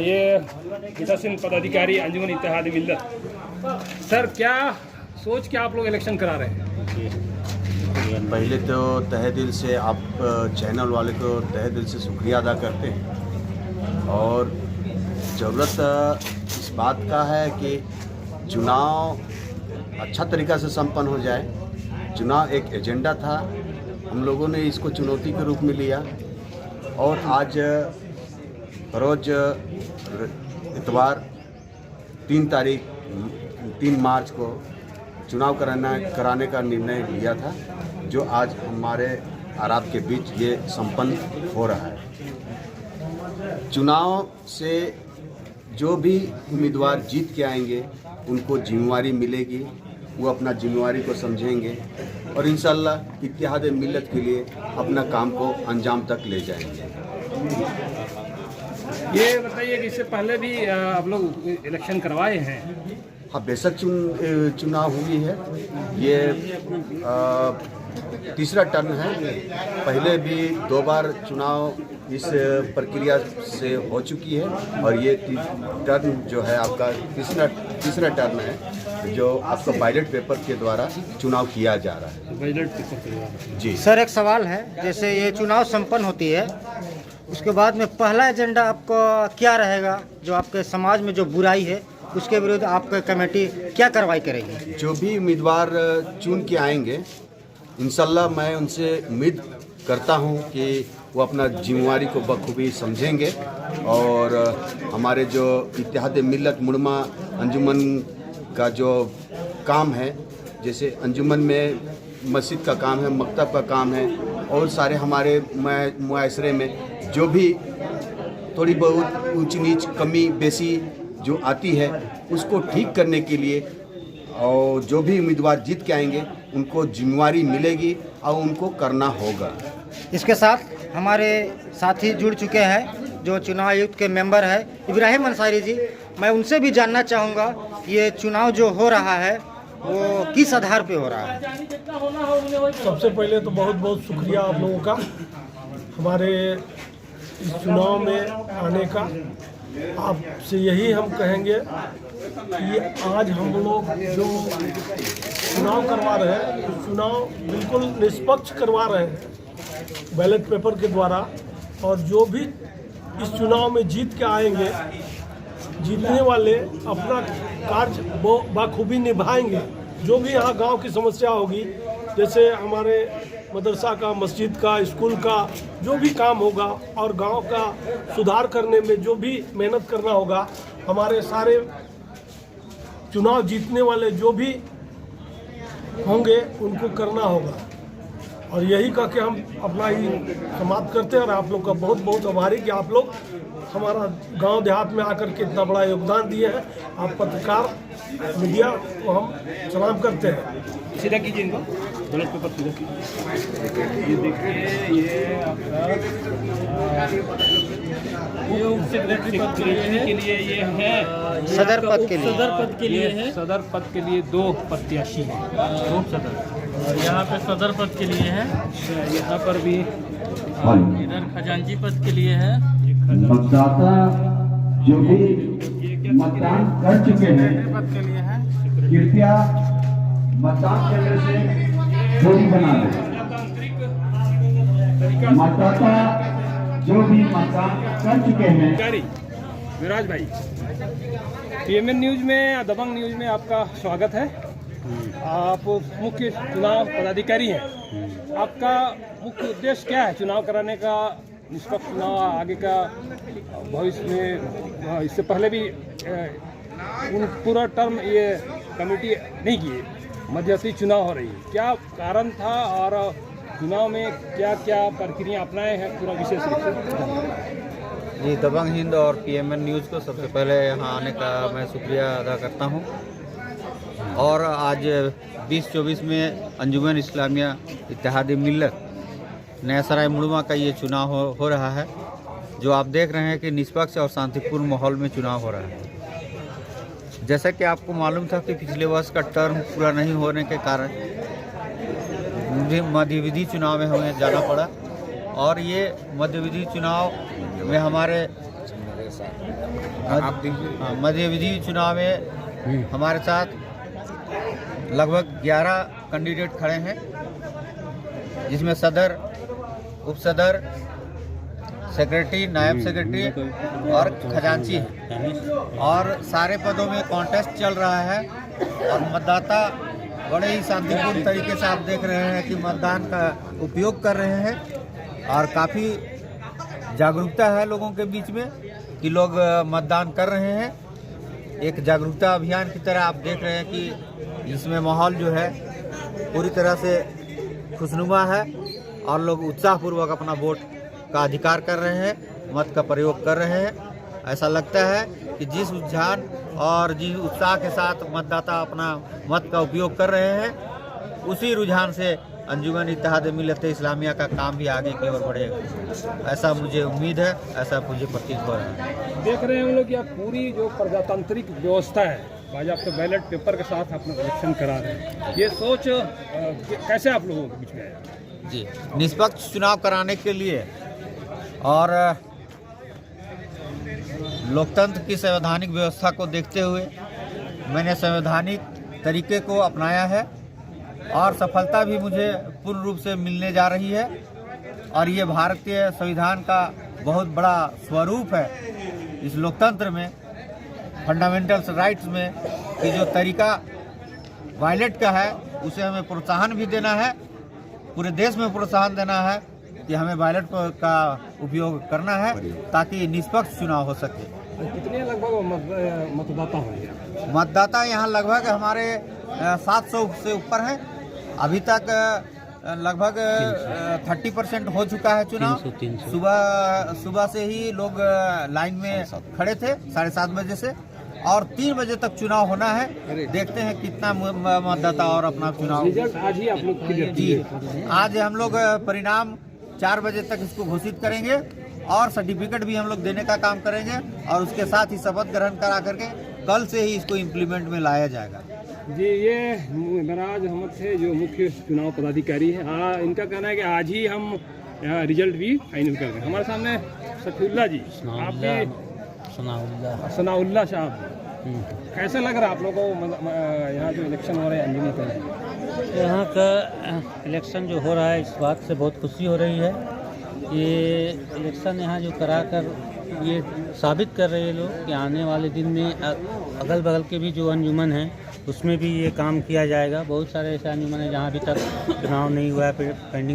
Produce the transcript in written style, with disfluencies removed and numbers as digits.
ये पीठासीन पदाधिकारी अंजुमन इत्तेहाद मिल्लत। सर, क्या सोच के आप लोग इलेक्शन करा रहे हैं? पहले तो तहे दिल से आप चैनल वाले को तहे दिल से शुक्रिया अदा करते हैं। और ज़रूरत इस बात का है कि चुनाव अच्छा तरीक़ा से संपन्न हो जाए। चुनाव एक एजेंडा था, हम लोगों ने इसको चुनौती के रूप में लिया और आज रोज़ इतवार 3 मार्च को चुनाव कराने का निर्णय लिया था, जो आज हमारे और आपके बीच ये संपन्न हो रहा है। चुनाव से जो भी उम्मीदवार जीत के आएंगे उनको जिम्मेवारी मिलेगी, वो अपना जिम्मेवारी को समझेंगे और इंशाअल्लाह इत्तेहाद मिल्लत के लिए अपना काम को अंजाम तक ले जाएंगे। ये बताइए कि इससे पहले भी आप लोग इलेक्शन करवाए हैं? हाँ, बेशक चुनाव हुई है। ये तीसरा टर्न है। पहले भी 2 बार चुनाव इस प्रक्रिया से हो चुकी है और ये टर्न जो है आपका तीसरा टर्न है, जो आपका बैलेट पेपर के द्वारा चुनाव किया जा रहा है। बैलेट पेपर के द्वारा। जी सर, एक सवाल है, जैसे ये चुनाव संपन्न होती है उसके बाद में पहला एजेंडा आपका क्या रहेगा? जो आपके समाज में जो बुराई है उसके विरुद्ध आपका कमेटी क्या कार्रवाई करेगी? जो भी उम्मीदवार चुन के आएंगे इंशाल्लाह मैं उनसे उम्मीद करता हूं कि वो अपना जिम्मेवारी को बखूबी समझेंगे और हमारे जो इत्तेहाद मिल्लत मुड़मा अंजुमन का जो काम है, जैसे अंजुमन में मस्जिद का काम है, मकतब का काम है और सारे हमारे मुआशरे में जो भी थोड़ी बहुत ऊंच नीच कमी बेसी जो आती है उसको ठीक करने के लिए और जो भी उम्मीदवार जीत के आएंगे उनको जिम्मेवारी मिलेगी और उनको करना होगा। इसके साथ हमारे साथी जुड़ चुके हैं जो चुनाव आयुक्त के मेंबर है इब्राहिम अंसारी जी। मैं उनसे भी जानना चाहूँगा ये चुनाव जो हो रहा है वो किस आधार पे हो रहा है? सबसे पहले तो बहुत बहुत शुक्रिया आप लोगों का हमारे इस चुनाव में आने का। आपसे यही हम कहेंगे कि आज हम लोग जो चुनाव करवा रहे हैं तो चुनाव बिल्कुल निष्पक्ष करवा रहे हैं बैलेट पेपर के द्वारा, और जो भी इस चुनाव में जीत के आएंगे, जीतने वाले अपना कार्य बखूबी निभाएंगे। जो भी यहाँ गांव की समस्या होगी, जैसे हमारे मदरसा का, मस्जिद का, स्कूल का जो भी काम होगा और गांव का सुधार करने में जो भी मेहनत करना होगा, हमारे सारे चुनाव जीतने वाले जो भी होंगे उनको करना होगा। और यही कह के हम अपना ही समाप्त करते हैं और आप लोग का बहुत बहुत आभारी कि आप लोग हमारा गांव देहात में आकर के इतना बड़ा योगदान दिए हैं। आप पत्रकार मीडिया को हम सलाम करते हैं। सीधा कीजिए इनको, बैलेट पेपर सीधा कीजिए। ये देखिए, ये आपका सेक्रेटरी के लिए ये है, सदर पद के लिए, सदर पद के लिए है। सदर पद के लिए 2 प्रत्याशी हैं, 2 सदर। और यहाँ पे सदर पद के लिए है, यहाँ पर भी इधर खजांची पद के लिए है। मतदाता जो भी मतदान कर चुके हैं पद के लिए है। कृपया मतदान केंद्र से दूरी बना लें। मतदाता जो भी मतदान कर चुके हैं। विराज भाई, पीएमएन न्यूज में, दबंग न्यूज में आपका स्वागत है। आप मुख्य चुनाव पदाधिकारी हैं, आपका मुख्य उद्देश्य क्या है चुनाव कराने का? निष्पक्ष चुनाव आगे का भविष्य में, इससे पहले भी पूरा टर्म ये कमेटी नहीं की, मध्यस्थी चुनाव हो रही है, क्या कारण था और चुनाव में क्या क्या प्रक्रिया अपनाए हैं, पूरा विशेष रूप से? जी, दबंग हिंद और पीएमएन न्यूज़ को सबसे पहले यहाँ आने का मैं शुक्रिया अदा करता हूँ। और आज 2024 में अंजुमन इस्लामिया इत्तेहाद मिल्लत नया सराय मुड़मा का ये चुनाव हो रहा है, जो आप देख रहे हैं कि निष्पक्ष और शांतिपूर्ण माहौल में चुनाव हो रहा है। जैसा कि आपको मालूम था कि पिछले वर्ष का टर्म पूरा नहीं होने के कारण मध्यविधि चुनाव में हमें जाना पड़ा, और ये मध्यविधि चुनाव में हमारे साथ। आप दीजिए। मध्य विधि चुनाव में हमारे साथ लगभग 11 कैंडिडेट खड़े हैं, जिसमें सदर, उप सदर, सेक्रेटरी, नायब सेक्रेटरी और खजांची है। और सारे पदों में कॉन्टेस्ट चल रहा है और मतदाता बड़े ही शांतिपूर्ण तरीके से आप देख रहे हैं कि मतदान का उपयोग कर रहे हैं और काफ़ी जागरूकता है लोगों के बीच में कि लोग मतदान कर रहे हैं। एक जागरूकता अभियान की तरह आप देख रहे हैं कि इसमें माहौल जो है पूरी तरह से खुशनुमा है और लोग उत्साहपूर्वक अपना वोट का अधिकार कर रहे हैं, मत का प्रयोग कर रहे हैं। ऐसा लगता है कि जिस रुझान और जिस उत्साह के साथ मतदाता अपना मत का उपयोग कर रहे हैं, उसी रुझान से अंजुमन इत्तेहाद मिल्लत इस्लामिया का काम भी आगे की ओर बढ़ेगा, ऐसा मुझे उम्मीद है, ऐसा मुझे प्रतीत हो रहा है। देख रहे हैं हम लोग कि आप पूरी जो प्रजातांत्रिक व्यवस्था है, बाजाबते बैलेट पेपर के साथ अपना इलेक्शन करा रहे हैं, ये सोच कैसे आप लोगों के बीच में है? जी, निष्पक्ष चुनाव कराने के लिए और लोकतंत्र की संवैधानिक व्यवस्था को देखते हुए मैंने संवैधानिक तरीके को अपनाया है और सफलता भी मुझे पूर्ण रूप से मिलने जा रही है। और ये भारतीय संविधान का बहुत बड़ा स्वरूप है इस लोकतंत्र में, फंडामेंटल्स राइट्स में, कि जो तरीका वायलेट का है उसे हमें प्रोत्साहन भी देना है, पूरे देश में प्रोत्साहन देना है कि हमें वायलेट का उपयोग करना है ताकि निष्पक्ष चुनाव हो सके। कितने लगभग मतदाता होंगे? मतदाता यहाँ लगभग हमारे 700 से ऊपर हैं। अभी तक लगभग 30% हो चुका है चुनाव। सुबह से ही लोग लाइन में खड़े थे 7:30 बजे से और 3 बजे तक चुनाव होना है। देखते हैं कितना मतदाता और अपना चुनाव रिजल्ट आज ही आप लोग जी, आज हम लोग परिणाम 4 बजे तक इसको घोषित करेंगे और सर्टिफिकेट भी हम लोग देने का काम करेंगे और उसके साथ ही शपथ ग्रहण करा करके कल से ही इसको इम्प्लीमेंट में लाया जाएगा। जी, ये मराज अहमद से जो मुख्य चुनाव पदाधिकारी है, इनका कहना है कि आज ही हम रिजल्ट भी फाइनल कर दें। हमारे सामने सफीउल्लाह जी, आप भी सनाउल्लाह साहब, कैसे लग रहा है आप लोगों को यहाँ जो इलेक्शन हो रहे हैं अंजुमन का? यहाँ का इलेक्शन जो हो रहा है, इस बात से बहुत खुशी हो रही है। ये इलेक्शन यहाँ जो कराकर ये साबित कर रहे हैं लोग कि आने वाले दिन में अगल बगल के भी जो अंजुमन हैं उसमें भी ये काम किया जाएगा। बहुत सारे ऐसे अंजुमन हैं जहाँ अभी तक चुनाव नहीं हुआ है, पेंडिंग